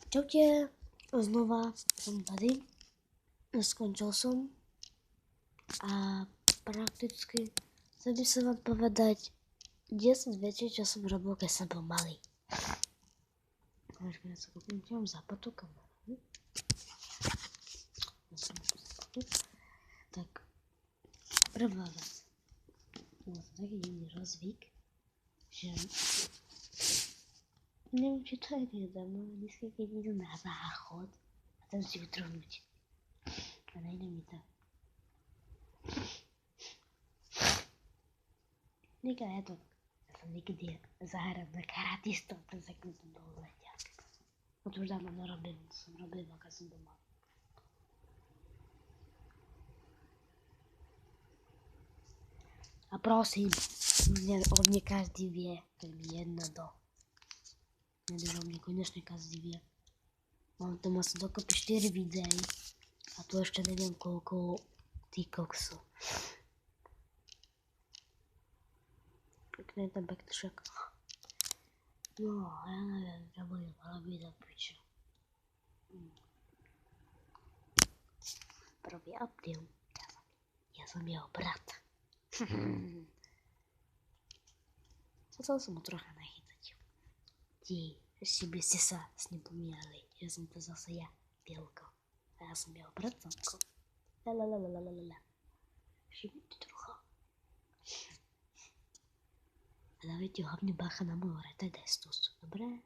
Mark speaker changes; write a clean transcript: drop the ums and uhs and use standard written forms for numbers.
Speaker 1: Čaute, znova som tady, skončil som a prakticky chcel by som vám povedať 10 vecí, čo som robil, keď som bol malý. Počkaj, ja sa kúpim, čo mám zapnutú kameru. Tak, prvá vec. Mal som taký divný rozvyk, že neviem, či to je dávno, vždycky keď idem na záchod a tam si utrhnúť. A nejde mi to. Ja som niekedy zahral na karatistov, ten sekund to bolo leťak. No to už dávno nerobím, to som robil, keď som doma. A prosím, od mne každý vie, to je mi jedno do. Nedržal mne konečne každý vie. Mám tam asi dokopy 4 videí a tu ešte neviem koľko tých koksov. Pekne je tam pekný šak. No, ja neviem, čo bude mala byť za piču. Prvý apríl. Ja som jeho brat. Chcel som ho trocha nachytať. Ešte by ste sa s ním pomínali, že som to zase ja, Bielko. A ja som jeho bratanko. Lalalalalalala. Všimnite trocha. A dávajte hlavne bacha na môj retardestus, dobré?